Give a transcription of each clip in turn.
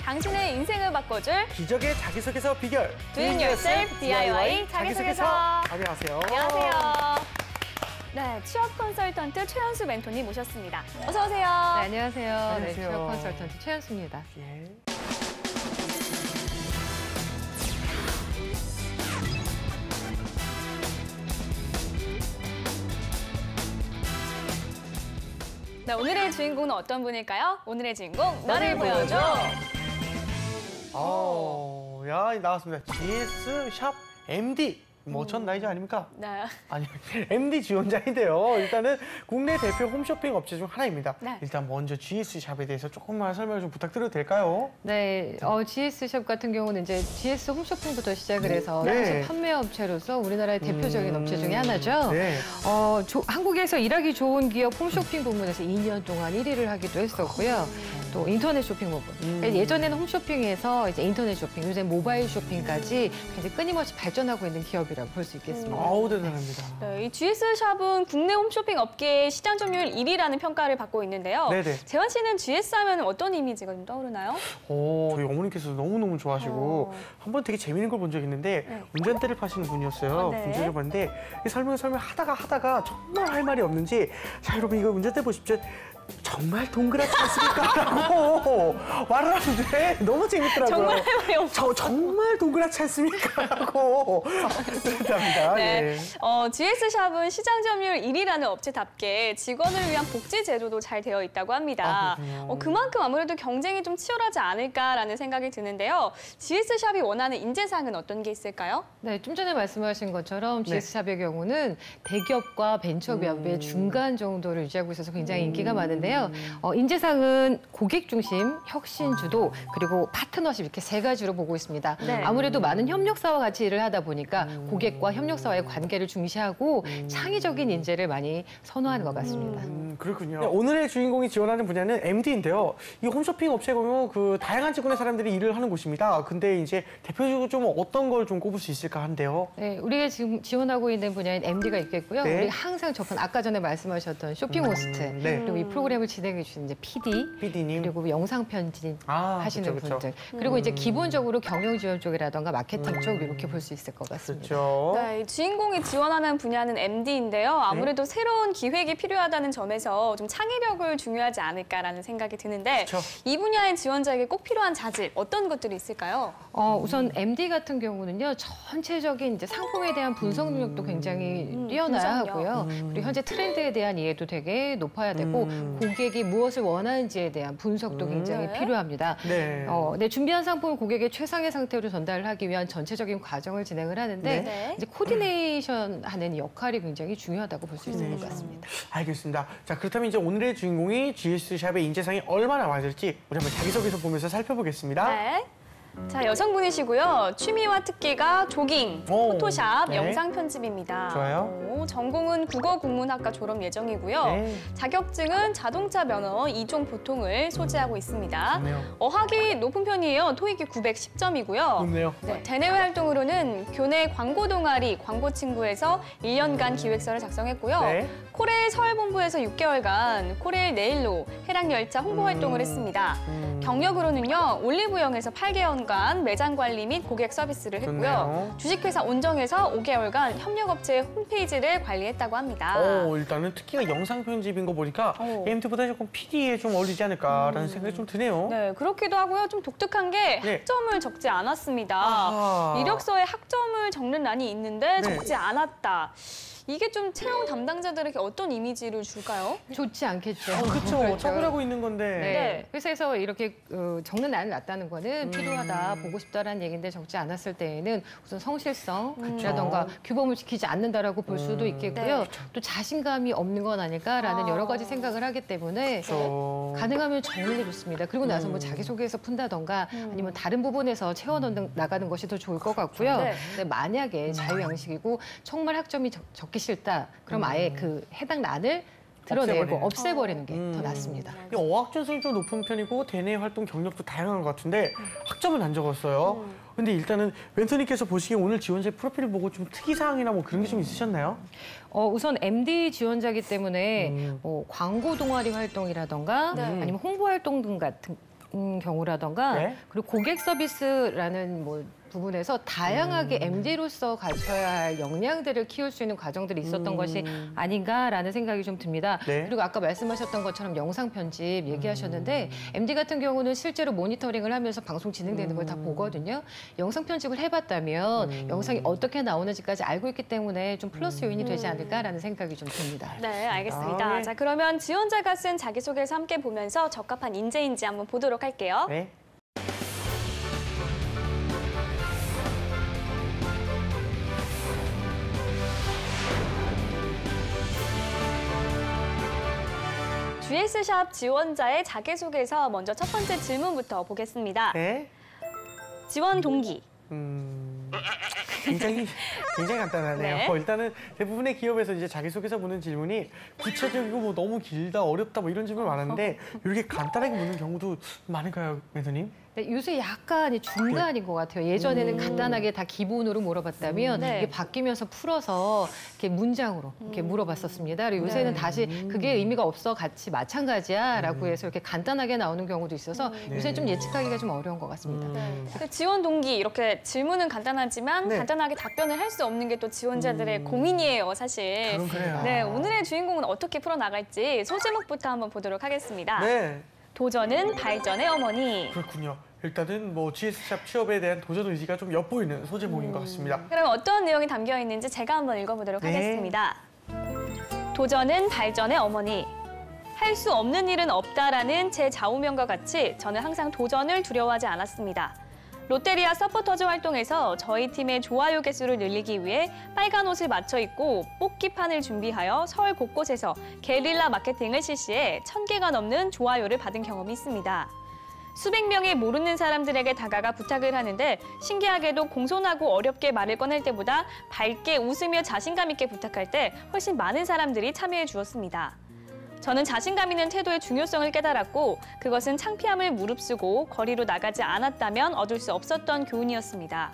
당신의 인생을 바꿔줄 기적의 자기소개서 비결 Doing Yourself DIY 자기소개서. 안녕하세요. 안녕하세요. 네, 취업 컨설턴트 최현수 멘토님 모셨습니다. 어서 오세요. 네, 안녕하세요. 안녕하세요. 네, 취업 컨설턴트 최현수입니다. 예. 네, 오늘의 주인공은 어떤 분일까요? 오늘의 주인공, 너를 보여줘. 야, 나왔습니다. GS 샵 MD. 전 나이자 아닙니까? 네. 아니, MD 지원자인데요. 일단은 국내 대표 홈쇼핑 업체 중 하나입니다. 네. 일단 먼저 GS샵에 대해서 조금만 설명을 좀 부탁드려도 될까요? 네, GS샵 같은 경우는 이제 GS 홈쇼핑부터 시작을 해서 네. 사실 판매 업체로서 우리나라의 대표적인 업체 중에 하나죠. 네. 한국에서 일하기 좋은 기업 홈쇼핑 부문에서 2년 동안 1위를 하기도 했었고요. 또 인터넷 쇼핑 부분. 예전에는 홈쇼핑에서 이제 인터넷 쇼핑, 요새 모바일 쇼핑까지 굉장히 끊임없이 발전하고 있는 기업이라고 볼 수 있겠습니다. 아우, 대단합니다. 네, 이 GS샵은 국내 홈쇼핑 업계의 시장 점유율 1위라는 평가를 받고 있는데요. 네네. 재원 씨는 GS 하면 어떤 이미지가 좀 떠오르나요? 저희 어머님께서 너무너무 좋아하시고 한 번 되게 재밌는 걸 본 적이 있는데 네. 운전대를 파시는 분이었어요. 네. 운전을 봤는데 설명하다가 정말 할 말이 없는지 자, 여러분 이거 운전대 보십시오. 정말 동그랗지 않습니까? 라고 말을 하는데 너무 재밌더라고요. 정말 할 말이 없어. 정말 동그랗지 않습니까? 라고 감사합니다. 네. 예. GS샵은 시장 점유율 1위라는 업체답게 직원을 위한 복지 제도도 잘 되어 있다고 합니다. 그렇군요. 그만큼 아무래도 경쟁이 좀 치열하지 않을까라는 생각이 드는데요. GS샵이 원하는 인재상은 어떤 게 있을까요? 네, 좀 전에 말씀하신 것처럼 GS샵의 경우는 대기업과 벤처기업의 중간 정도를 유지하고 있어서 굉장히 인기가 많은데요. 인재상은 고객 중심, 혁신 주도, 그리고 파트너십 이렇게 세 가지로 보고 있습니다. 네. 아무래도 많은 협력사와 같이 일을 하다 보니까 고객과 협력사와의 관계를 중시하고 창의적인 인재를 많이 선호하는 것 같습니다. 그렇군요. 네, 오늘의 주인공이 지원하는 분야는 MD인데요. 이 홈쇼핑 업체 보면 그 다양한 직군의 사람들이 일을 하는 곳입니다. 근데 이제 대표적으로 좀 어떤 걸 좀 꼽을 수 있을까 한데요. 네, 우리가 지금 지원하고 있는 분야인 MD가 있겠고요. 네. 우리가 항상 접한 아까 전에 말씀하셨던 쇼핑 호스트, 네. 그리고 이 프로그램을 진행해 주시는 이제 PD님. 그리고 영상 편집 하시는 그쵸. 분들, 그리고 이제 기본적으로 경영 지원 쪽이라던가 마케팅 쪽 이렇게 볼 수 있을 것 같습니다. 그렇죠. 네, 이 주인공이 지원하는 분야는 MD인데요. 아무래도 새로운 기획이 필요하다는 점에서 좀 창의력을 중요하지 않을까라는 생각이 드는데 그쵸. 이 분야의 지원자에게 꼭 필요한 자질 어떤 것들이 있을까요? 우선 MD 같은 경우는요, 전체적인 이제 상품에 대한 분석 능력도 굉장히 뛰어나야 분석력. 하고요. 그리고 현재 트렌드에 대한 이해도 되게 높아야 되고, 고객이 무엇을 원하는지에 대한 분석도 굉장히 네. 필요합니다. 네. 네, 준비한 상품을 고객의 최상의 상태로 전달을 하기 위한 전체적인 과정을 진행을 하는데, 네. 이제 코디네이션 하는 역할이 굉장히 중요하다고 볼 수 있을 것 같습니다. 알겠습니다. 자, 그렇다면 이제 오늘의 주인공이 GS샵의 인재상이 얼마나 많을지 우리 한번 자기소개서 보면서 살펴보겠습니다. 네. 자, 여성분이시고요. 취미와 특기가 조깅, 오, 포토샵, 네. 영상 편집입니다. 좋아요. 전공은 국어국문학과 졸업 예정이고요. 네. 자격증은 자동차 면허 2종 보통을 소지하고 있습니다. 좋네요. 어학이 높은 편이에요. 토익이 910점이고요. 좋네요. 네, 대내외 활동으로는 교내 광고 동아리 광고친구에서 1년간 기획서를 작성했고요. 네. 코레일 서울본부에서 6개월간 코레일 네일로 해랑열차 홍보 활동을 했습니다. 경력으로는요, 올리브영에서 8개월간 매장 관리 및 고객 서비스를 했고요. 좋네요. 주식회사 온정에서 5개월간 협력업체의 홈페이지를 관리했다고 합니다. 일단은 특히나 영상 편집인 거 보니까 MD보다 조금 PD에 좀 어울리지 않을까라는 생각이 좀 드네요. 네, 그렇기도 하고요. 좀 독특한 게 네. 학점을 적지 않았습니다. 아하. 이력서에 학점을 적는 란이 있는데 네. 적지 않았다. 이게 좀 채용 담당자들에게 어떤 이미지를 줄까요? 좋지 않겠죠. 그렇죠. 처벌하고 있는 건데. 네. 회사에서 이렇게 적는 난을 놨다는 거는 필요하다, 보고 싶다라는 얘기인데 적지 않았을 때에는 우선 성실성이라던가 규범을 지키지 않는다라고 볼 수도 있겠고요. 네. 또 자신감이 없는 건 아닐까라는 여러 가지 생각을 하기 때문에 그렇죠. 가능하면 적는 게 좋습니다. 그리고 나서 뭐 자기소개서 푼다던가 아니면 다른 부분에서 채워 나가는 것이 더 좋을 것 같고요. 네. 근데 만약에 자유양식이고 정말 학점이 적기 싫다, 그럼 아예 그 해당 난을 드러내고 없애버리는 게 더 낫습니다. 이 어학전성이 좀 높은 편이고 대내 활동 경력도 다양한 것 같은데 학점은 안 적었어요. 근데 일단은 멘토님께서 보시기에 오늘 지원자의 프로필을 보고 좀 특이사항이나 뭐 그런 게 좀 있으셨나요? 우선 MD 지원자이기 때문에 광고 동아리 활동이라던가 네. 아니면 홍보 활동 등 같은 경우라던가 네. 그리고 고객 서비스라는 뭐 부분에서 다양하게 MD로서 갖춰야 할 역량들을 키울 수 있는 과정들이 있었던 것이 아닌가라는 생각이 좀 듭니다. 네. 그리고 아까 말씀하셨던 것처럼 영상 편집 얘기하셨는데 MD 같은 경우는 실제로 모니터링을 하면서 방송 진행되는 걸 다 보거든요. 영상 편집을 해봤다면 영상이 어떻게 나오는지까지 알고 있기 때문에 좀 플러스 요인이 되지 않을까라는 생각이 좀 듭니다. 네, 알겠습니다. 아, 네. 자, 그러면 지원자가 쓴 자기소개서 함께 보면서 적합한 인재인지 한번 보도록 할게요. 네. GS샵 지원자의 자기소개서 먼저 첫 번째 질문부터 보겠습니다. 네. 지원 동기. 굉장히 간단하네요. 네. 일단은 대부분의 기업에서 이제 자기소개서 묻는 질문이 구체적이고 뭐 너무 길다, 어렵다 뭐 이런 질문이 많은데 이렇게 간단하게 묻는 경우도 많을까요, 매니저님? 네, 요새 약간 중간인 것 같아요. 예전에는 간단하게 다 기본으로 물어봤다면 네. 이게 바뀌면서 풀어서 이렇게 문장으로 이렇게 물어봤었습니다. 그리고 요새는 네. 다시 그게 의미가 없어 같이 마찬가지야라고 해서 이렇게 간단하게 나오는 경우도 있어서 요새는 좀 예측하기가 좀 어려운 것 같습니다. 그 지원 동기 이렇게 질문은 간단하지만 네. 간단하게 답변을 할 수 없는 게 또 지원자들의 고민이에요, 사실. 그래요. 네, 오늘의 주인공은 어떻게 풀어나갈지 소제목부터 한번 보도록 하겠습니다. 네. 도전은 발전의 어머니. 그렇군요. 일단은 뭐 GS샵 취업에 대한 도전 의지가 좀 엿보이는 소제목인 것 같습니다. 그럼 어떤 내용이 담겨 있는지 제가 한번 읽어보도록 네. 하겠습니다. 도전은 발전의 어머니. 할 수 없는 일은 없다라는 제 좌우명과 같이 저는 항상 도전을 두려워하지 않았습니다. 롯데리아 서포터즈 활동에서 저희 팀의 좋아요 개수를 늘리기 위해 빨간 옷을 맞춰 입고 뽑기판을 준비하여 서울 곳곳에서 게릴라 마케팅을 실시해 1000개가 넘는 좋아요를 받은 경험이 있습니다. 수백 명의 모르는 사람들에게 다가가 부탁을 하는데 신기하게도 공손하고 어렵게 말을 꺼낼 때보다 밝게 웃으며 자신감 있게 부탁할 때 훨씬 많은 사람들이 참여해 주었습니다. 저는 자신감 있는 태도의 중요성을 깨달았고 그것은 창피함을 무릅쓰고 거리로 나가지 않았다면 얻을 수 없었던 교훈이었습니다.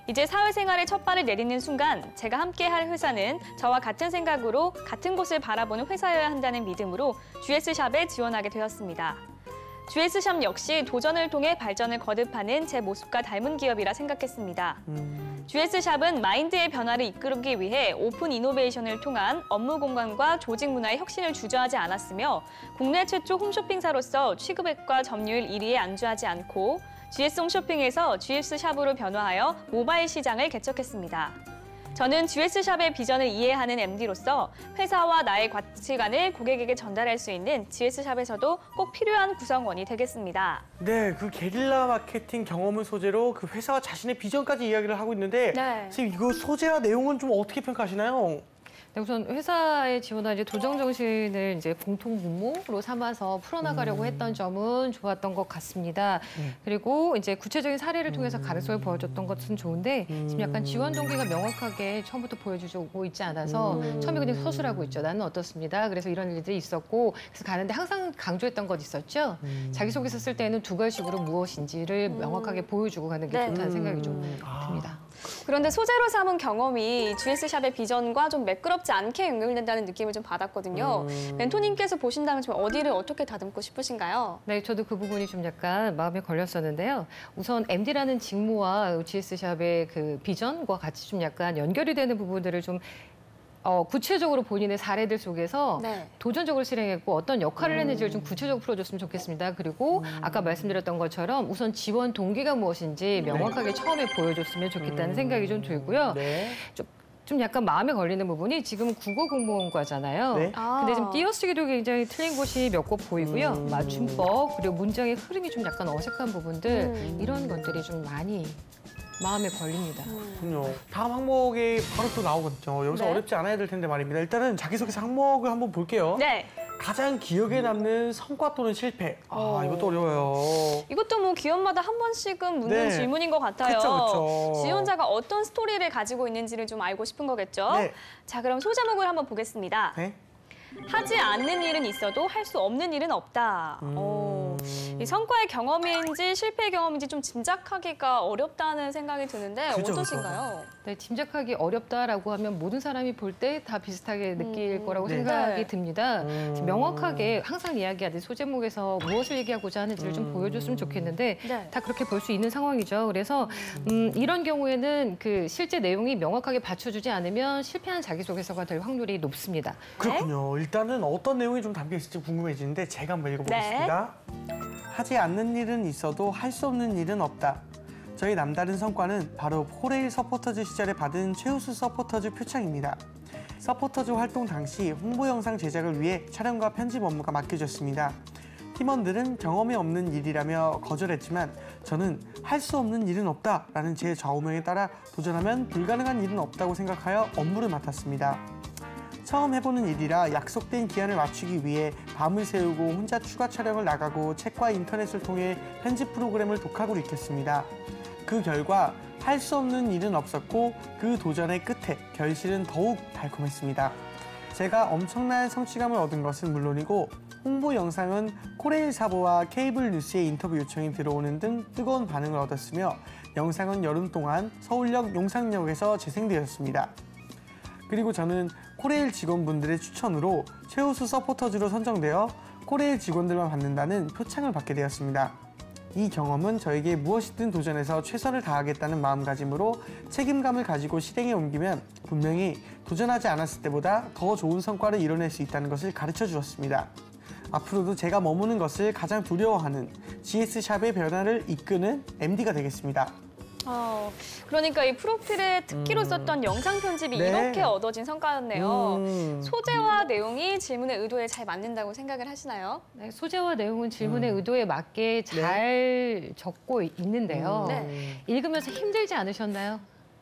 이제 사회생활에 첫 발을 내딛는 순간 제가 함께할 회사는 저와 같은 생각으로 같은 곳을 바라보는 회사여야 한다는 믿음으로 GS샵에 지원하게 되었습니다. GS샵 역시 도전을 통해 발전을 거듭하는 제 모습과 닮은 기업이라 생각했습니다. GS샵은 마인드의 변화를 이끌기 위해 오픈 이노베이션을 통한 업무 공간과 조직 문화의 혁신을 주저하지 않았으며 국내 최초 홈쇼핑사로서 취급액과 점유율 1위에 안주하지 않고 GS 홈쇼핑에서 GS샵으로 변화하여 모바일 시장을 개척했습니다. 저는 GS샵의 비전을 이해하는 MD로서 회사와 나의 가치관을 고객에게 전달할 수 있는 GS샵에서도 꼭 필요한 구성원이 되겠습니다. 네, 그 게릴라 마케팅 경험을 소재로 그 회사와 자신의 비전까지 이야기를 하고 있는데 네. 선생님 이거 소재와 내용은 좀 어떻게 평가하시나요? 네, 우선 회사에 지원한 이제 도전 정신을 이제 공통 분모로 삼아서 풀어나가려고 했던 점은 좋았던 것 같습니다. 그리고 이제 구체적인 사례를 통해서 가능성을 보여줬던 것은 좋은데 지금 약간 지원 동기가 명확하게 처음부터 보여주고 있지 않아서 처음에 그냥 서술하고 있죠. 나는 어떻습니다. 그래서 이런 일들이 있었고 그래서 가는데 항상 강조했던 것 있었죠. 자기소개서 쓸 때는 두 가지식으로 무엇인지를 명확하게 보여주고 가는 게 네. 좋다는 생각이 좀 듭니다. 그런데 소재로 삼은 경험이 GS샵의 비전과 좀 매끄럽지 않게 연결된다는 느낌을 좀 받았거든요. 멘토님께서 보신다면 좀 어디를 어떻게 다듬고 싶으신가요? 네, 저도 그 부분이 좀 약간 마음에 걸렸었는데요. 우선 MD라는 직무와 GS샵의 그 비전과 같이 좀 약간 연결이 되는 부분들을 좀 구체적으로 본인의 사례들 속에서 네. 도전적으로 실행했고 어떤 역할을 했는지를 좀 구체적으로 풀어줬으면 좋겠습니다. 그리고 아까 말씀드렸던 것처럼 우선 지원 동기가 무엇인지 명확하게 처음에 보여줬으면 좋겠다는 생각이 좀 들고요. 네. 좀 약간 마음에 걸리는 부분이 지금 국어 공무원과잖아요. 네. 근데 지금 띄어쓰기도 굉장히 틀린 곳이 몇 곳 보이고요. 맞춤법 그리고 문장의 흐름이 좀 약간 어색한 부분들 이런 것들이 좀 많이 마음에 걸립니다. 그렇군요. 다음 항목이 바로 또 나오거든요. 여기서 네. 어렵지 않아야 될 텐데 말입니다. 일단은 자기소개서 항목을 한번 볼게요. 네. 가장 기억에 남는 성과 또는 실패. 이것도 어려워요. 이것도 뭐 기업마다 한 번씩은 묻는 네. 질문인 것 같아요. 그쵸. 지원자가 어떤 스토리를 가지고 있는지를 좀 알고 싶은 거겠죠? 네. 자, 그럼 소제목을 한번 보겠습니다. 네. 하지 않는 일은 있어도 할 수 없는 일은 없다. 이 성과의 경험인지 실패의 경험인지 좀 짐작하기가 어렵다는 생각이 드는데 그죠, 어떠신가요? 네, 짐작하기 어렵다라고 하면 모든 사람이 볼 때 다 비슷하게 느낄 거라고 네. 생각이 네. 듭니다. 명확하게 항상 이야기하듯 소제목에서 무엇을 얘기하고자 하는지를 좀 보여줬으면 좋겠는데 네. 다 그렇게 볼 수 있는 상황이죠. 그래서 이런 경우에는 그 실제 내용이 명확하게 받쳐주지 않으면 실패한 자기소개서가 될 확률이 높습니다. 그렇군요. 일단은 어떤 내용이 좀 담겨 있을지 궁금해지는데 제가 한번 읽어보겠습니다. 하지 않는 일은 있어도 할 수 없는 일은 없다. 저희 남다른 성과는 바로 4레일 서포터즈 시절에 받은 최우수 서포터즈 표창입니다. 서포터즈 활동 당시 홍보 영상 제작을 위해 촬영과 편집 업무가 맡겨졌습니다. 팀원들은 경험이 없는 일이라며 거절했지만 저는 할 수 없는 일은 없다라는 제 좌우명에 따라 도전하면 불가능한 일은 없다고 생각하여 업무를 맡았습니다. 처음 해보는 일이라 약속된 기한을 맞추기 위해 밤을 새우고 혼자 추가 촬영을 나가고 책과 인터넷을 통해 편집 프로그램을 독학으로 익혔습니다. 그 결과 할 수 없는 일은 없었고 그 도전의 끝에 결실은 더욱 달콤했습니다. 제가 엄청난 성취감을 얻은 것은 물론이고 홍보 영상은 코레일 사보와 케이블 뉴스의 인터뷰 요청이 들어오는 등 뜨거운 반응을 얻었으며 영상은 여름 동안 서울역 용산역에서 재생되었습니다. 그리고 저는 코레일 직원분들의 추천으로 최우수 서포터즈로 선정되어 코레일 직원들만 받는다는 표창을 받게 되었습니다. 이 경험은 저에게 무엇이든 도전해서 최선을 다하겠다는 마음가짐으로 책임감을 가지고 실행에 옮기면 분명히 도전하지 않았을 때보다 더 좋은 성과를 이뤄낼 수 있다는 것을 가르쳐 주었습니다. 앞으로도 제가 머무는 것을 가장 두려워하는 GS샵의 변화를 이끄는 MD가 되겠습니다. 그러니까 이 프로필에 특기로 썼던 영상 편집이 네. 이렇게 얻어진 성과였네요. 소재와 내용이 질문의 의도에 잘 맞는다고 생각을 하시나요? 네, 소재와 내용은 질문의 의도에 맞게 잘 적고 있는데요. 네. 읽으면서 힘들지 않으셨나요?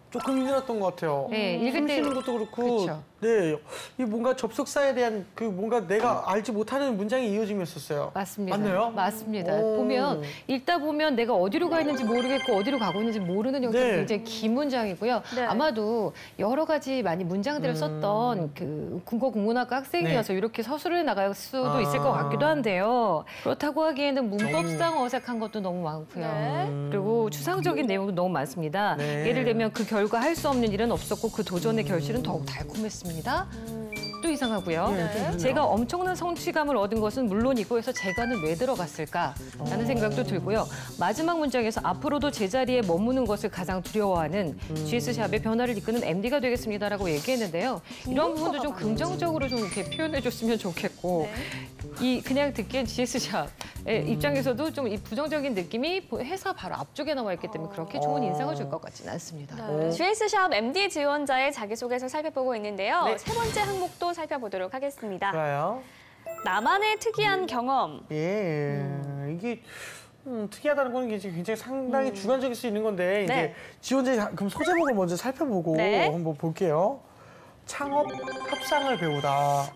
조금 힘들었던 것 같아요. 네, 읽을 숨 때 쉬는 것도 그렇고, 그쵸. 네, 이 뭔가 접속사에 대한 그 뭔가 내가 알지 못하는 문장의 이어짐이었었어요. 맞습니다. 맞나요? 맞습니다. 오. 보면 읽다 보면 내가 어디로 가 있는지 모르겠고 어디로 가고 있는지 모르는 형태로 네. 굉장히 긴 문장이고요. 네. 아마도 여러 가지 많이 문장들을 썼던 그 국어 국문학과 학생이어서 이렇게 서술을 나갈 수도 있을 것 같기도 한데요. 그렇다고 하기에는 문법상 어색한 것도 너무 많고요. 네. 그리고 추상적인 내용도 너무 많습니다. 네. 예를 들면 그 결과 할 수 없는 일은 없었고 그 도전의 결실은 더욱 달콤했습니다. 또 이상하고요. 네, 좀 그러네요. 제가 엄청난 성취감을 얻은 것은 물론이고 해서 제가는 왜 들어갔을까라는 생각도 들고요. 마지막 문장에서 앞으로도 제자리에 머무는 것을 가장 두려워하는 GS샵의 변화를 이끄는 MD가 되겠습니다라고 얘기했는데요. 이런 부분도 좀 긍정적으로 좀 이렇게 표현해줬으면 좋겠고 이 그냥 듣기엔 GS샵의 입장에서도 좀 이 부정적인 느낌이 회사 바로 앞쪽에 나와 있기 때문에 그렇게 좋은 인상을 줄 것 같지는 않습니다. GS샵 MD 지원자의 자기소개서 살펴보고 있는데요. 네. 세 번째 항목도 살펴보도록 하겠습니다. 좋아요. 나만의 특이한 경험. 이게 특이하다는 거는 이게 굉장히 상당히 주관적일 수 있는 건데 이제 네. 지원자의 그럼 소제목을 먼저 살펴보고 네. 한번 볼게요. 창업 협상을 배우다.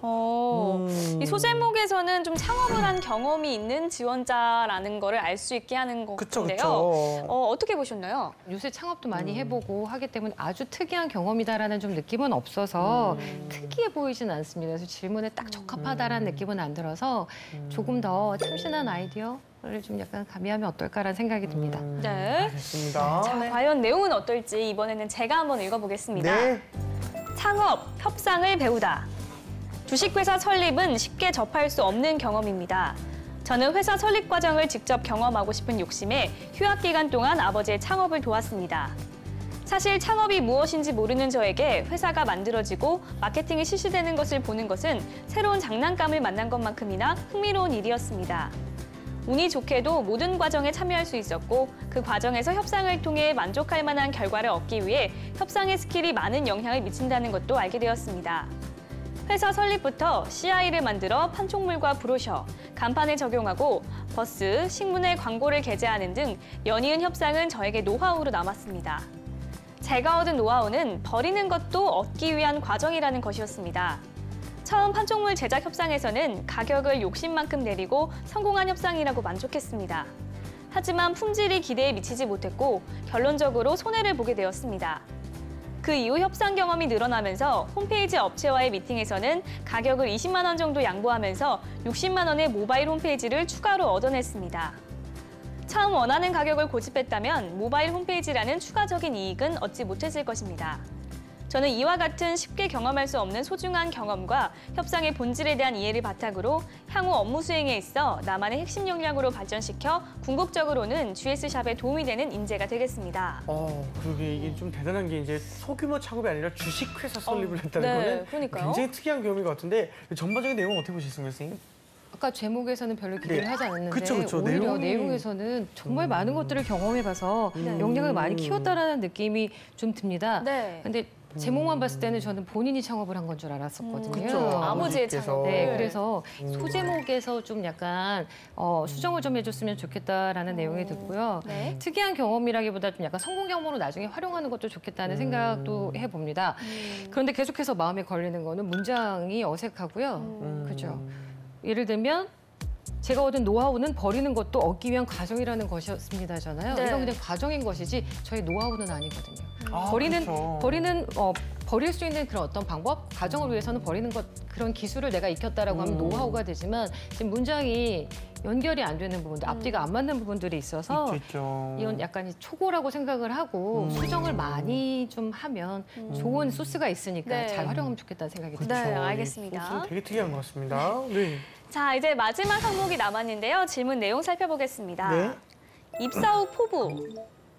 이 소제목에서는 좀 창업을 한 경험이 있는 지원자라는 거를 알 수 있게 하는 것 그쵸, 같은데요. 그쵸. 어떻게 보셨나요? 요새 창업도 많이 해보고 하기 때문에 아주 특이한 경험이다라는 좀 느낌은 없어서 특이해 보이진 않습니다. 그래서 질문에 딱 적합하다라는 느낌은 안 들어서 조금 더 참신한 아이디어를 좀 약간 가미하면 어떨까라는 생각이 듭니다. 네. 알겠습니다. 자, 과연 내용은 어떨지 이번에는 제가 한번 읽어보겠습니다. 네. 창업, 협상을 배우다. 주식회사 설립은 쉽게 접할 수 없는 경험입니다. 저는 회사 설립 과정을 직접 경험하고 싶은 욕심에 휴학 기간 동안 아버지의 창업을 도왔습니다. 사실 창업이 무엇인지 모르는 저에게 회사가 만들어지고 마케팅이 실시되는 것을 보는 것은 새로운 장난감을 만난 것만큼이나 흥미로운 일이었습니다. 운이 좋게도 모든 과정에 참여할 수 있었고 그 과정에서 협상을 통해 만족할 만한 결과를 얻기 위해 협상의 스킬이 많은 영향을 미친다는 것도 알게 되었습니다. 회사 설립부터 CI를 만들어 판촉물과 브로셔, 간판에 적용하고 버스, 신문에 광고를 게재하는 등 연이은 협상은 저에게 노하우로 남았습니다. 제가 얻은 노하우는 버리는 것도 얻기 위한 과정이라는 것이었습니다. 처음 판촉물 제작 협상에서는 가격을 욕심만큼 내리고 성공한 협상이라고 만족했습니다. 하지만 품질이 기대에 미치지 못했고 결론적으로 손해를 보게 되었습니다. 그 이후 협상 경험이 늘어나면서 홈페이지 업체와의 미팅에서는 가격을 20만 원 정도 양보하면서 60만 원의 모바일 홈페이지를 추가로 얻어냈습니다. 처음 원하는 가격을 고집했다면 모바일 홈페이지라는 추가적인 이익은 얻지 못했을 것입니다. 저는 이와 같은 쉽게 경험할 수 없는 소중한 경험과 협상의 본질에 대한 이해를 바탕으로 향후 업무 수행에 있어 나만의 핵심 역량으로 발전시켜 궁극적으로는 GS샵에 도움이 되는 인재가 되겠습니다. 그러게 이게 좀 대단한 게 이제 소규모 창업이 아니라 주식회사 설립을 했다는 거는 그러니까요. 굉장히 특이한 경험인 것 같은데 전반적인 내용은 어떻게 보셨습니까, 선생님? 아까 제목에서는 별로 기대를 네. 하지 않았는데 그쵸. 오히려 내용이- 내용에서는 정말 많은 것들을 경험해봐서 네. 역량을 많이 키웠다라는 느낌이 좀 듭니다. 네. 근데 제목만 봤을 때는 저는 본인이 창업을 한 건 줄 알았었거든요. 그쵸. 아버지의 아버지께서. 창업. 네, 그래서 소제목에서 좀 약간 수정을 좀 해줬으면 좋겠다라는 내용이 듣고요. 네. 특이한 경험이라기보다 좀 약간 성공 경험으로 나중에 활용하는 것도 좋겠다는 생각도 해봅니다. 그런데 계속해서 마음에 걸리는 거는 문장이 어색하고요. 그죠? 예를 들면 제가 얻은 노하우는 버리는 것도 얻기 위한 과정이라는 것이었습니다잖아요. 네. 이건 그냥 과정인 것이지 저희 노하우는 아니거든요. 그렇죠. 버릴 수 있는 그런 어떤 방법, 과정을 위해서는 버리는 것, 그런 기술을 내가 익혔다라고 하면 노하우가 되지만 지금 문장이 연결이 안 되는 부분들, 앞뒤가 안 맞는 부분들이 있어서 있죠. 이건 약간 초고라고 생각을 하고 수정을 많이 좀 하면 좋은 소스가 있으니까 네. 잘 활용하면 좋겠다는 생각이 네, 듭니다. 그렇죠. 알겠습니다. 소스는 되게 특이한 것 같습니다. 네. 자, 이제 마지막 항목이 남았는데요. 질문 내용 살펴보겠습니다. 네. 입사 후 포부.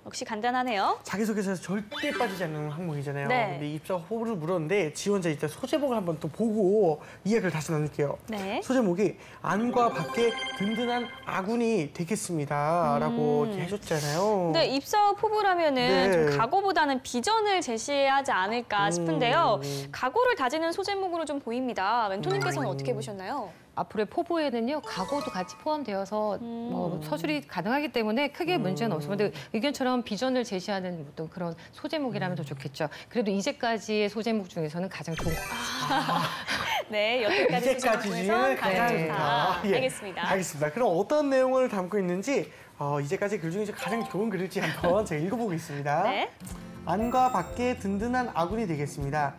역시 간단하네요. 자기소개서에서 절대 빠지지 않는 항목이잖아요. 네. 근데 입사 호를 물었는데 지원자 일단 소제목을 한번 또 보고 이야기를 다시 나눌게요. 네. 소제목이 안과 밖에 든든한 아군이 되겠습니다라고 이렇게 해줬잖아요. 근데 입사 후 포부라면은 네. 좀 각오보다는 비전을 제시해야 하지 않을까 싶은데요. 각오를 다지는 소제목으로 좀 보입니다. 멘토님께서는 어떻게 보셨나요? 앞으로의 포부에는요 각오도 같이 포함되어서 뭐 서술이 가능하기 때문에 크게 문제는 없습니다. 근데 의견처럼 비전을 제시하는 어떤 그런 소제목이라면 더 좋겠죠. 그래도 이제까지의 소제목 중에서는 가장 좋은 것 같습니다. 네, 여태까지 이제까지 소제목 중에 중에선 가장 네. 좋다. 예, 알겠습니다. 알겠습니다. 그럼 어떤 내용을 담고 있는지 이제까지 글 중에서 가장 좋은 글일지 한번 제가 읽어보겠습니다. 네. 안과 밖에 든든한 아군이 되겠습니다.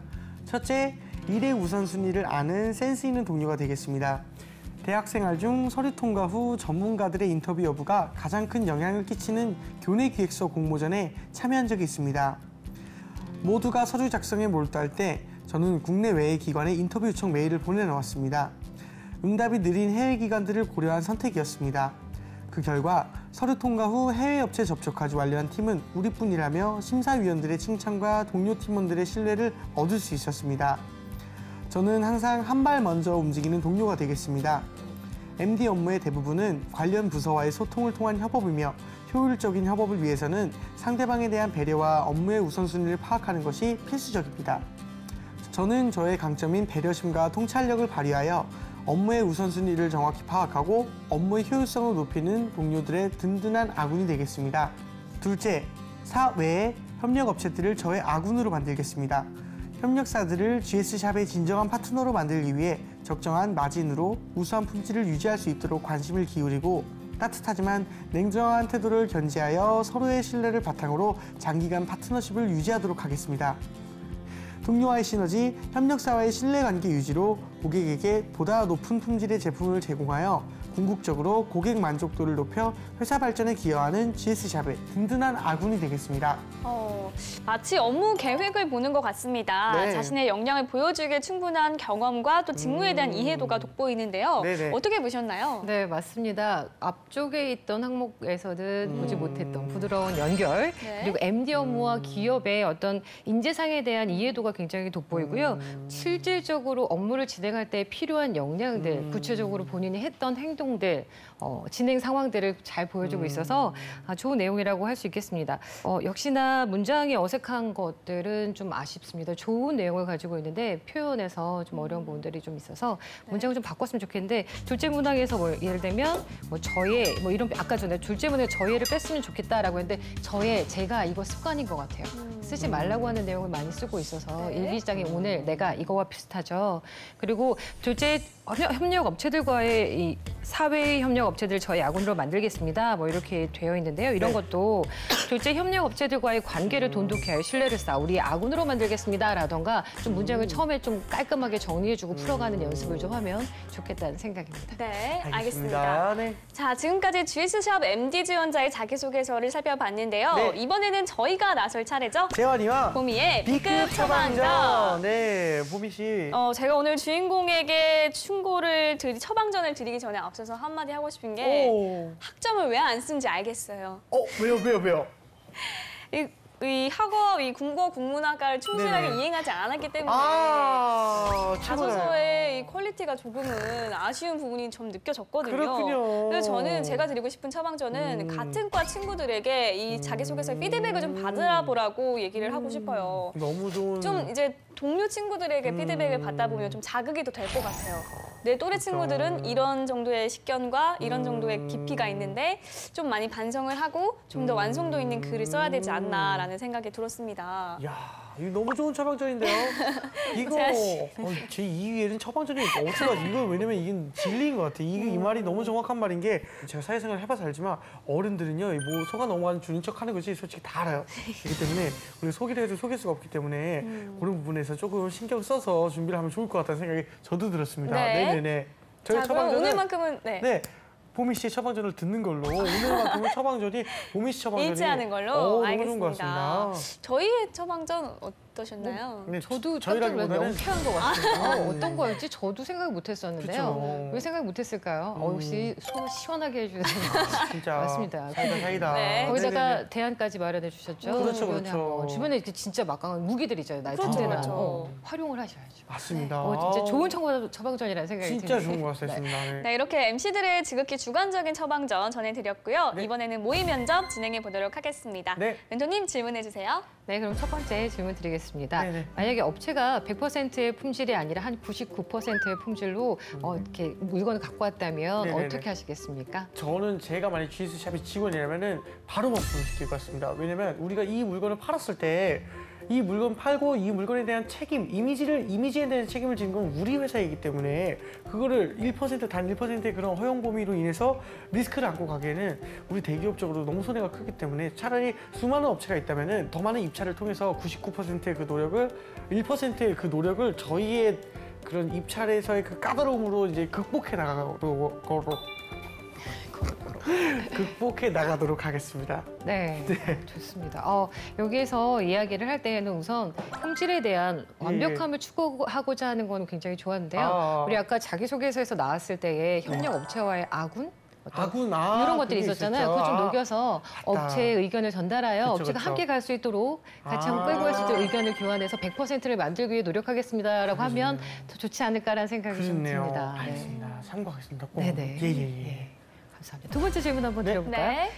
첫째, 일의 우선순위를 아는 센스 있는 동료가 되겠습니다. 대학생활 중 서류 통과 후 전문가들의 인터뷰 여부가 가장 큰 영향을 끼치는 교내 기획서 공모전에 참여한 적이 있습니다. 모두가 서류 작성에 몰두할 때 저는 국내외의 기관에 인터뷰 요청 메일을 보내놓았습니다. 응답이 느린 해외 기관들을 고려한 선택이었습니다. 그 결과 서류 통과 후 해외 업체 접촉까지 완료한 팀은 우리뿐이라며 심사위원들의 칭찬과 동료 팀원들의 신뢰를 얻을 수 있었습니다. 저는 항상 한 발 먼저 움직이는 동료가 되겠습니다. MD 업무의 대부분은 관련 부서와의 소통을 통한 협업이며 효율적인 협업을 위해서는 상대방에 대한 배려와 업무의 우선순위를 파악하는 것이 필수적입니다. 저는 저의 강점인 배려심과 통찰력을 발휘하여 업무의 우선순위를 정확히 파악하고 업무의 효율성을 높이는 동료들의 든든한 아군이 되겠습니다. 둘째, 사외의 협력업체들을 저의 아군으로 만들겠습니다. 협력사들을 GS샵의 진정한 파트너로 만들기 위해 적정한 마진으로 우수한 품질을 유지할 수 있도록 관심을 기울이고 따뜻하지만 냉정한 태도를 견지하여 서로의 신뢰를 바탕으로 장기간 파트너십을 유지하도록 하겠습니다. 동료와의 시너지, 협력사와의 신뢰관계 유지로 고객에게 보다 높은 품질의 제품을 제공하여 궁극적으로 고객 만족도를 높여 회사 발전에 기여하는 GS샵의 든든한 아군이 되겠습니다. 마치 업무 계획을 보는 것 같습니다. 네. 자신의 역량을 보여주기에 충분한 경험과 또 직무에 대한 이해도가 돋보이는데요. 네네. 어떻게 보셨나요? 네, 맞습니다. 앞쪽에 있던 항목에서는 보지 못했던 부드러운 연결, 네. 그리고 MD 업무와 기업의 어떤 인재상에 대한 이해도가 굉장히 돋보이고요. 실질적으로 업무를 진행할 때 필요한 역량들, 구체적으로 본인이 했던 행동들, 진행 상황들을 잘 보여주고 있어서 좋은 내용이라고 할 수 있겠습니다. 역시나 문장이 어색한 것들은 좀 아쉽습니다. 좋은 내용을 가지고 있는데 표현에서 좀 어려운 부분들이 좀 있어서 문장을 좀 바꿨으면 좋겠는데 둘째 문항에서 뭐 예를 들면 뭐 저의 뭐 이런 아까 전에 둘째 문항에 저의를 뺐으면 좋겠다라고 했는데 저의 제가 이거 습관인 것 같아요. 쓰지 말라고 하는 내용을 많이 쓰고 있어서 네. 일기장에 오늘 내가 이거와 비슷하죠. 그리고 둘째 협력 업체들과의 이 사회 협력 업체들 저희 아군으로 만들겠습니다. 뭐 이렇게 되어 있는데요. 이런 것도 둘째 협력 업체들과의 관계를 돈독히 하여 신뢰를 쌓아 우리 아군으로 만들겠습니다라던가 좀 문장을 처음에 좀 깔끔하게 정리해주고 풀어가는 연습을 좀 하면 좋겠다는 생각입니다. 네, 알겠습니다. 네. 자, 지금까지 GS샵 MD 지원자의 자기소개서를 살펴봤는데요. 네. 이번에는 저희가 나설 차례죠. 재환이와 보미의 B급 처방전. 네, 보미 씨. 제가 오늘 주인공에게 처방전을 드리기 전에 앞서서 한마디 하고 싶은 게 학점을 왜 안 쓴지 알겠어요. 왜요? 이 국어 국문학과를 충실하게 네네. 이행하지 않았기 때문에 최고네요. 자소서의 이 퀄리티가 조금은 아쉬운 부분이 좀 느껴졌거든요. 그렇군요. 그래서 저는 제가 드리고 싶은 처방전은 같은 과 친구들에게 이 자기소개서 피드백을 좀 받으라 보라고 얘기를 하고 싶어요. 너무 좋은. 좀 이제 동료 친구들에게 피드백을 받다 보면 좀 자극이 더 될 것 같아요. 내 또래 친구들은 이런 정도의 식견과 이런 정도의 깊이가 있는데 좀 많이 반성을 하고 좀 더 완성도 있는 글을 써야 되지 않나라는 생각이 들었습니다. 야, 이거 너무 좋은 처방전인데요. 이거 재한 씨. 제 2위에는 처방전이 어떡하지? 이거 왜냐면 이게 진리인 것 같아. 이 말이 너무 정확한 말인 게 제가 사회생활 해봐서 알지만 어른들은요, 뭐 속아 넘어가는 주는 척하는 거지 솔직히 다 알아요. 그렇기 때문에 우리가 소개를 해도 속일 수가 없기 때문에 그런 부분에서 조금 신경 써서 준비를 하면 좋을 것 같다는 생각이 저도 들었습니다. 네. 네네네. 자, 그럼 오늘만큼은 네. 보미 씨의 처방전을 듣는 걸로 오늘만큼은 처방전이 보미 씨 처방전이 일치하는 걸로 너무 좋은 것 알겠습니다. 같습니다. 저희의 처방전 어떠셨나요? 네, 저도 저희라기보다는 명쾌한 것 같아요. 어떤 거였지? 저도 생각 못했었는데요. 그쵸. 왜 생각 못했을까요? 역시 속 시원하게 해주는 진짜 맞습니다. 사이다. 네. 거기다가 네네네. 대안까지 마련해 주셨죠. 그렇죠, 주변에 그렇죠. 한번. 주변에 이렇게 진짜 막강한 무기들이죠. 날 그렇죠, 든든한 그렇죠. 활용을 하셔야죠. 맞습니다. 진짜 좋은 처방전이라는 생각이 진짜 드는데. 좋은 것 같습니다. 네. 네, 이렇게 MC들의 지극히 주관적인 처방전 전해드렸고요. 네. 이번에는 모의 면접 진행해 보도록 하겠습니다. 네. 멘토님 질문해 주세요. 네, 그럼 첫 번째 질문 드리겠습니다. 네네. 만약에 업체가 100%의 품질이 아니라 한 99%의 품질로 이렇게 물건을 갖고 왔다면 네네네. 어떻게 하시겠습니까? 저는 제가 만약 GS샵의 직원이라면은 바로 반품시킬 것 같습니다. 왜냐면 우리가 이 물건을 팔았을 때 이 물건 팔고 이 물건에 대한 책임, 이미지에 대한 책임을 지는 건 우리 회사이기 때문에 그거를 1%단 1%의 그런 허용 범위로 인해서 리스크를 안고 가기에는 우리 대기업적으로 너무 손해가 크기 때문에 차라리 수많은 업체가 있다면은 더 많은 입찰을 통해서 99%의 그 노력을 1%의 그 노력을 저희의 그런 입찰에서의 그 까다로움으로 이제 극복해 나가도록 하겠습니다. 네, 좋습니다. 여기에서 이야기를 할 때에는 우선 품질에 대한 완벽함을 추구하고자 하는 건 굉장히 좋았는데요. 우리 아까 자기소개서에서 나왔을 때의 협력 업체와의 아군? 이런 것들이 있었잖아요. 그거 좀 녹여서 업체의 의견을 전달하여 그쵸, 업체가 그쵸. 함께 갈 수 있도록 같이 한번 끌고 갈 수 있도록 의견을 교환해서 100%를 만들기 위해 노력하겠습다라고 하면 더 좋지 않을까라는 생각이 좀 그렇네요. 듭니다. 네. 알겠습니다. 참고하겠습니다. 꼭. 네네. 예. 감사합니다. 두 번째 질문 한번 드려볼까요? 네.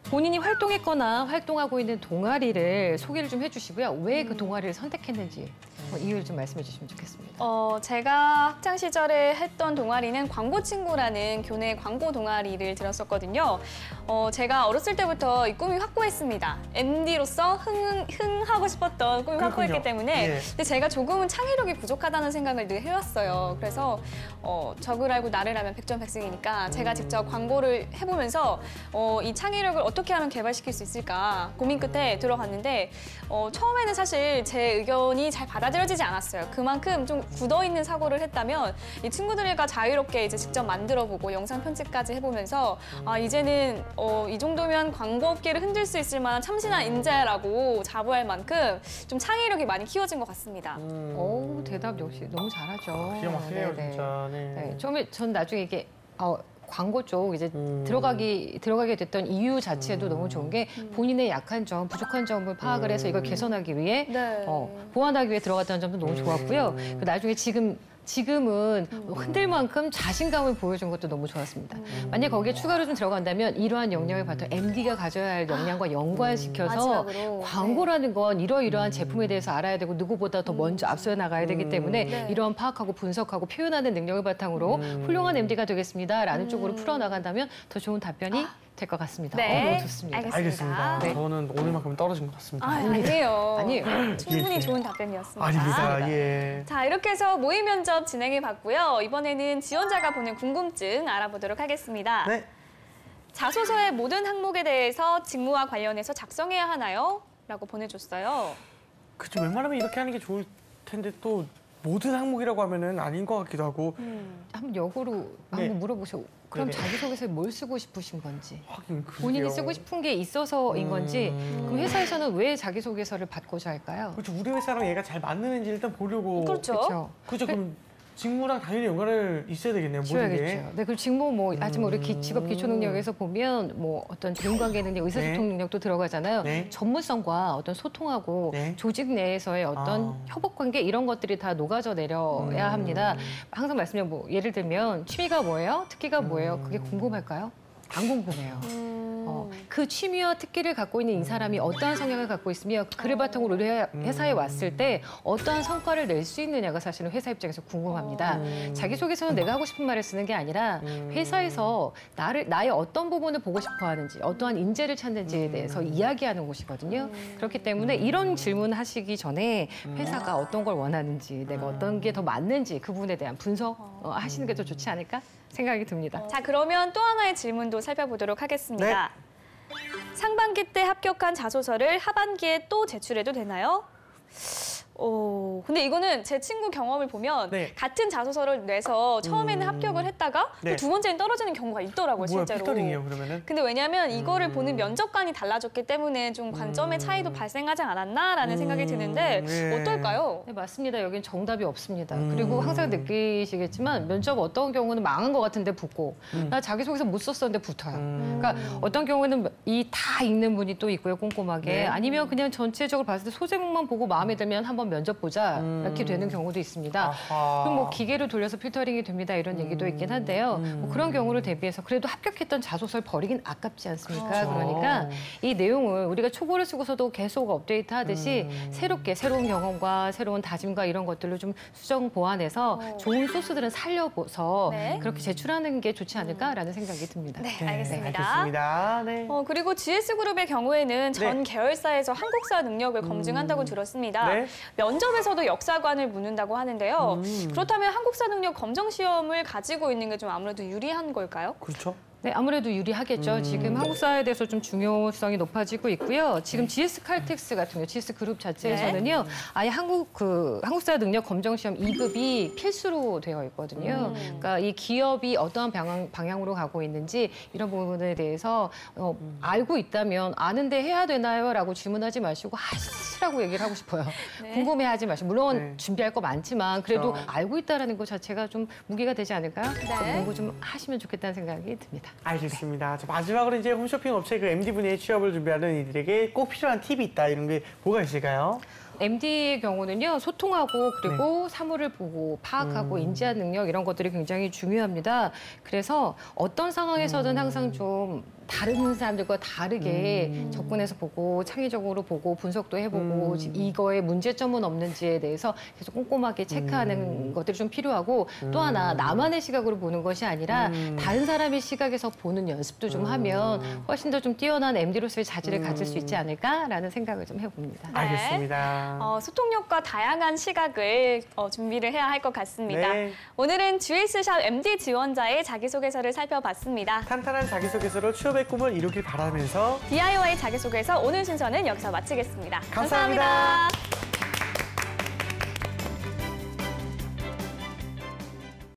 본인이 활동했거나 활동하고 있는 동아리를 소개를 좀 해주시고요. 왜 그 동아리를 선택했는지 이유를 좀 말씀해 주시면 좋겠습니다. 제가 학창 시절에 했던 동아리는 광고 친구라는 교내 광고 동아리를 들었었거든요. 제가 어렸을 때부터 이 꿈이 확고했습니다. MD로서 흥하고 싶었던 꿈이 확고했기 때문에 예. 근데 제가 조금은 창의력이 부족하다는 생각을 늘 해왔어요. 그래서 적을 알고 나를 알면 백전백승이니까 제가 직접 광고를 해보면서 이 창의력을 어떻게 하면 개발시킬 수 있을까 고민 끝에 들어갔는데 처음에는 사실 제 의견이 잘 받아들여지지 않았어요. 그만큼 좀 굳어있는 사고를 했다면 이 친구들과 자유롭게 이제 직접 만들어보고 영상 편집까지 해보면서 이제는 이 정도면 광고업계를 흔들 수 있을 만한 참신한 인재라고 자부할 만큼 좀 창의력이 많이 키워진 것 같습니다. 오, 대답 역시 너무 잘하죠. 기가 막히네요, 네네. 진짜. 네. 네, 처음에 전 나중에 이게 광고 쪽 이제 들어가게 됐던 이유 자체도 너무 좋은 게 본인의 약한 점, 부족한 점을 파악을 해서 이걸 개선하기 위해 네. 보완하기 위해 들어갔다는 점도 너무 좋았고요. 그 나중에 지금은 흔들 만큼 자신감을 보여준 것도 너무 좋았습니다. 만약 거기에 추가로 좀 들어간다면 이러한 역량을 바탕 MD가 가져야 할 역량과 연관시켜서 마지막으로. 광고라는 건 이러이러한 제품에 대해서 알아야 되고 누구보다 더 먼저 앞서 나가야 되기 때문에 네. 이러한 파악하고 분석하고 표현하는 능력을 바탕으로 훌륭한 MD가 되겠습니다라는 쪽으로 풀어나간다면 더 좋은 답변이 될 것 같습니다. 네, 너무 좋습니다. 알겠습니다. 알겠습니다. 저는 오늘만큼은 떨어진 것 같습니다. 아니에요. 아니에요. 충분히 좋은 답변이었습니다. 아닙니다. 예. 자, 이렇게 해서 모의 면접 진행해 봤고요. 이번에는 지원자가 보낸 궁금증 알아보도록 하겠습니다. 네. 자소서의 모든 항목에 대해서 직무와 관련해서 작성해야 하나요? 라고 보내줬어요. 그쵸. 웬만하면 이렇게 하는 게 좋을 텐데 또 모든 항목이라고 하면은 아닌 것 같기도 하고. 한번 역으로 네. 한번 물어보세요. 그럼 네네. 자기소개서에 뭘 쓰고 싶으신 건지. 하긴 그게요. 본인이 쓰고 싶은 게 있어서인 건지. 그럼 회사에서는 왜 자기소개서를 받고자 할까요? 그렇죠. 우리 회사랑 얘가 잘 맞는지 일단 보려고. 그렇죠. 그렇죠. 그렇죠. 그럼 직무랑 당연히 연관을 있어야 되겠네요. 모든 게. 지워야겠죠. 네, 그리고 직무 하지만 우리 직업 기초 능력에서 보면 어떤 대인관계 능력, 의사소통 네. 능력도 들어가잖아요. 네. 전문성과 어떤 소통하고 네. 조직 내에서의 어떤 협업 관계 이런 것들이 다 녹아져 내려야 합니다. 항상 말씀드리면 예를 들면 취미가 뭐예요? 특기가 뭐예요? 그게 궁금할까요? 안 궁금해요. 그 취미와 특기를 갖고 있는 이 사람이 어떠한 성향을 갖고 있으며 그를 바탕으로 우리 회사에 왔을 때 어떠한 성과를 낼 수 있느냐가 사실은 회사 입장에서 궁금합니다. 자기소개서는 내가 하고 싶은 말을 쓰는 게 아니라 회사에서 나의 어떤 부분을 보고 싶어 하는지, 어떠한 인재를 찾는지에 대해서 이야기하는 곳이거든요. 그렇기 때문에 이런 질문을 하시기 전에 회사가 어떤 걸 원하는지, 내가 어떤 게 더 맞는지 그 부분에 대한 분석하시는 게 더 좋지 않을까 생각이 듭니다. 자, 그러면 또 하나의 질문도 살펴보도록 하겠습니다. 상반기 때 합격한 자소서를 하반기에 또 제출해도 되나요? 근데 이거는 제 친구 경험을 보면 네. 같은 자소서를 내서 처음에는 합격을 했다가 또 네. 두 번째는 떨어지는 경우가 있더라고요, 뭐야, 실제로. 필터링이에요, 그러면은? 근데 왜냐하면 이거를 보는 면접관이 달라졌기 때문에 좀 관점의 차이도 발생하지 않았나라는 생각이 드는데 네. 어떨까요? 네, 맞습니다. 여긴 정답이 없습니다. 그리고 항상 느끼시겠지만 면접 어떤 경우는 망한 것 같은데 붙고 나 자기소개서 못 썼었는데 붙어요. 그러니까 어떤 경우는 다 읽는 분이 또 있고요, 꼼꼼하게. 네. 아니면 그냥 전체적으로 봤을 때 소제목만 보고 마음에 들면 한번 면접 보자 이렇게 되는 경우도 있습니다. 아하. 그럼 기계를 돌려서 필터링이 됩니다 이런 얘기도 있긴 한데요. 그런 경우를 대비해서 그래도 합격했던 자소서를 버리긴 아깝지 않습니까? 그렇죠. 그러니까 이 내용을 우리가 초고를 쓰고서도 계속 업데이트하듯이 새롭게 새로운 경험과 새로운 다짐과 이런 것들을 좀 수정 보완해서 좋은 소스들은 살려서 네. 그렇게 제출하는 게 좋지 않을까라는 생각이 듭니다. 네, 네, 알겠습니다. 알겠습니다. 네. 그리고 GS그룹의 경우에는 전 네. 계열사에서 한국사 능력을 검증한다고 들었습니다. 네. 면접에서도 역사관을 묻는다고 하는데요. 그렇다면 한국사 능력 검정 시험을 가지고 있는 게 좀 아무래도 유리한 걸까요? 그렇죠. 네, 아무래도 유리하겠죠. 지금 한국사에 대해서 좀 중요성이 높아지고 있고요. 지금 GS 칼텍스 같은 경우, GS 그룹 자체에서는요, 아예 한국사 능력 검정 시험 2급이 필수로 되어 있거든요. 그러니까 이 기업이 어떠한 방향으로 가고 있는지 이런 부분에 대해서 알고 있다면 아는데 해야 되나요?라고 질문하지 마시고 하시라고 얘기를 하고 싶어요. 네. 궁금해하지 마시고 물론 네. 준비할 거 많지만 그래도 그렇죠. 알고 있다라는 것 자체가 좀 무기가 되지 않을까요? 네. 공부 좀 하시면 좋겠다는 생각이 듭니다. 알겠습니다. 자, 마지막으로 이제 홈쇼핑 업체 그 MD분야의 취업을 준비하는 이들에게 꼭 필요한 팁이 있다. 이런 게 뭐가 있을까요? MD의 경우는요, 소통하고 그리고 사물을 보고 파악하고 인지한 능력 이런 것들이 굉장히 중요합니다. 그래서 어떤 상황에서든 항상 좀 다른 사람들과 다르게 접근해서 보고 창의적으로 보고 분석도 해보고 이거에 문제점은 없는지에 대해서 계속 꼼꼼하게 체크하는 것들이 좀 필요하고 또 하나 나만의 시각으로 보는 것이 아니라 다른 사람의 시각에서 보는 연습도 좀 하면 훨씬 더 좀 뛰어난 MD로서의 자질을 가질 수 있지 않을까라는 생각을 좀 해봅니다. 네. 알겠습니다. 소통력과 다양한 시각을 준비를 해야 할 것 같습니다. 네. 오늘은 GS샵 MD 지원자의 자기소개서를 살펴봤습니다. 탄탄한 자기소개서로 취업의 꿈을 이루길 바라면서 DIY 자기소개서 오늘 순서는 여기서 마치겠습니다. 감사합니다. 감사합니다.